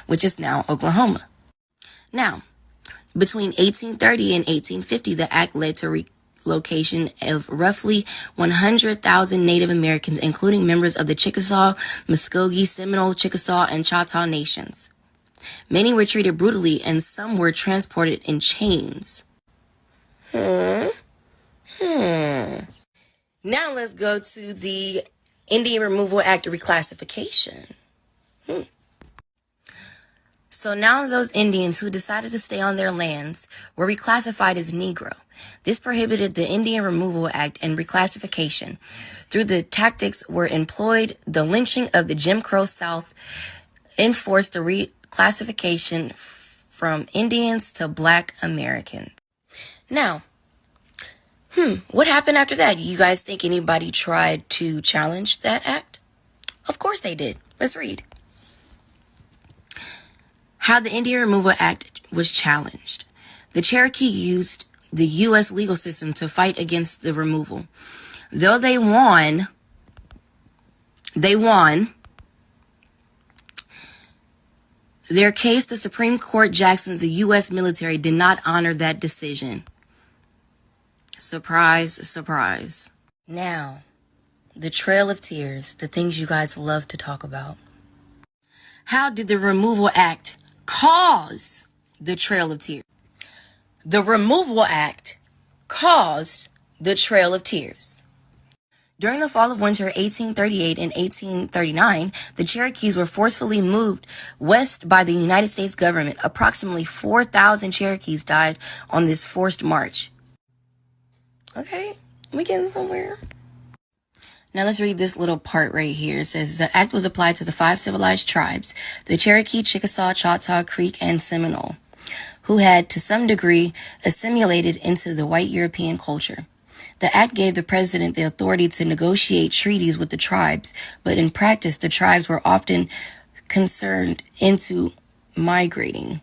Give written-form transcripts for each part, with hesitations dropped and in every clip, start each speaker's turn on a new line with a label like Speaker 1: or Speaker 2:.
Speaker 1: which is now Oklahoma. Now, between 1830 and 1850, the act led to relocation of roughly 100,000 Native Americans, including members of the Chickasaw, Muskogee, Seminole, Chickasaw, and Choctaw nations. Many were treated brutally, and some were transported in chains. Now let's go to the Indian Removal Act reclassification. So now those Indians who decided to stay on their lands were reclassified as Negro. This prohibited the Indian Removal Act and reclassification. Through the tactics were employed, the lynching of the Jim Crow South enforced the reclassification from Indians to Black Americans. Now, what happened after that? You guys think anybody tried to challenge that act? Of course they did. Let's read. How the Indian Removal Act was challenged. The Cherokee used the U.S. legal system to fight against the removal. Though they won, their case, the Supreme Court Jackson, the U.S. military did not honor that decision. Surprise, surprise. Now, the Trail of Tears, the things you guys love to talk about. How did the Removal Act cause the Trail of Tears? The Removal Act caused the Trail of Tears. During the fall of winter 1838 and 1839, the Cherokees were forcefully moved west by the United States government. Approximately 4,000 Cherokees died on this forced march. Okay, we getting somewhere. Now let's read this little part right here. It says, the act was applied to the 5 civilized tribes, the Cherokee, Chickasaw, Choctaw, Creek, and Seminole, who had to some degree assimilated into the white European culture. The act gave the president the authority to negotiate treaties with the tribes, but in practice, the tribes were often concerned into migrating.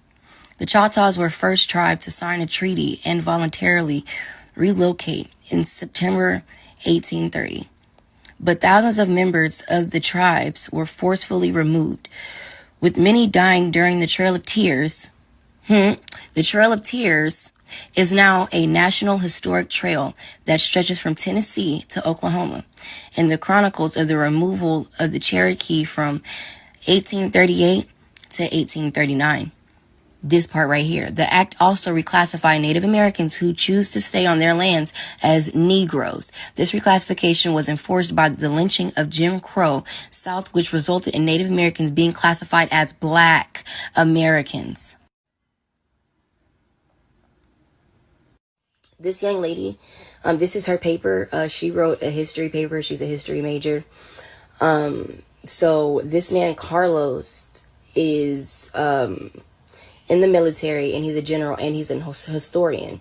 Speaker 1: The Choctaws were first tribe to sign a treaty and voluntarily relocate in September 1830. But thousands of members of the tribes were forcefully removed, with many dying during the Trail of Tears. The Trail of Tears is now a national historic trail that stretches from Tennessee to Oklahoma, and the chronicles of the removal of the Cherokee from 1838 to 1839. This part right here. The act also reclassified Native Americans who choose to stay on their lands as Negroes. This reclassification was enforced by the lynching of Jim Crow South, which resulted in Native Americans being classified as Black Americans. This young lady, this is her paper. She wrote a history paper. She's a history major. So this man, Carlos, is in the military, and he's a general, and he's a historian.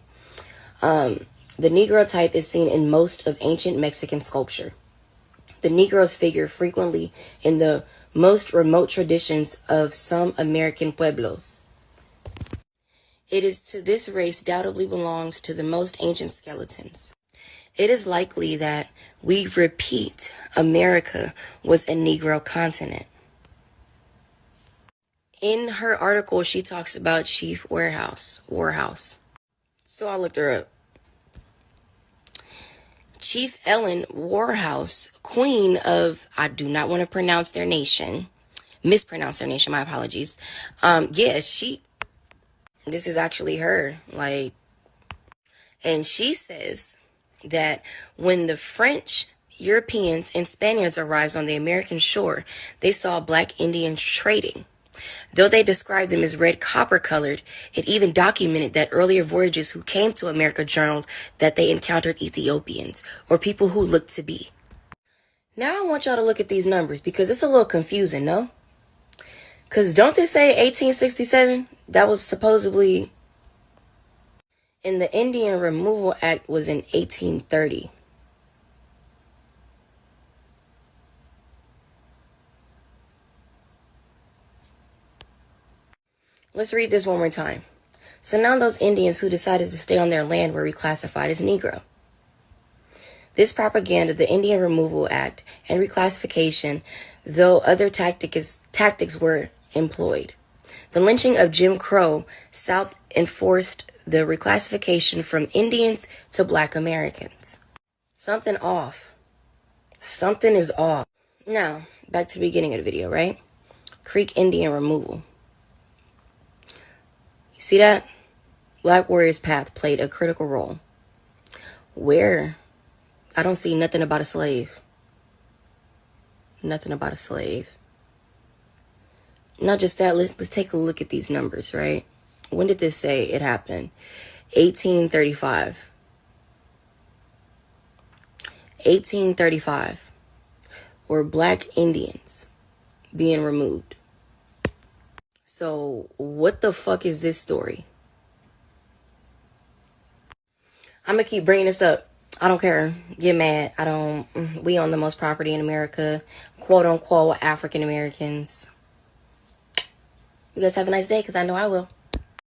Speaker 1: The Negro type is seen in most of ancient Mexican sculpture. The Negroes figure frequently in the most remote traditions of some American pueblos. It is to this race doubtlessly belongs to the most ancient skeletons. It is likely that we repeat America was a Negro continent. In her article, she talks about Chief Warhouse. So I looked her up. Chief Ellen Warhouse, queen of, I do not want to mispronounce their nation, my apologies. This is actually her, and she says that when the French, Europeans, and Spaniards arrived on the American shore, they saw Black Indians trading. Though they described them as red copper colored, it even documented that earlier voyages who came to America journaled that they encountered Ethiopians, or people who looked to be. Now I want y'all to look at these numbers, because it's a little confusing, no? Because don't they say 1867? That was supposedly, and the Indian Removal Act was in 1830. Let's read this one more time. So now those Indians who decided to stay on their land were reclassified as Negro. This propaganda, the Indian Removal Act, and reclassification, though other tactics were employed. The lynching of Jim Crow South enforced the reclassification from Indians to Black Americans. Something off. Something is off. Now, back to the beginning of the video, right? Creek Indian removal. You see that? Black Warriors Path played a critical role. Where? I don't see nothing about a slave. Nothing about a slave. Not just that, let's take a look at these numbers, right? When did this say it happened? 1835. 1835 were Black Indians being removed. So what the fuck is this story? I'm gonna keep bringing this up. I don't care. Get mad. We own the most property in America. Quote unquote African Americans. You guys have a nice day, because I know I will.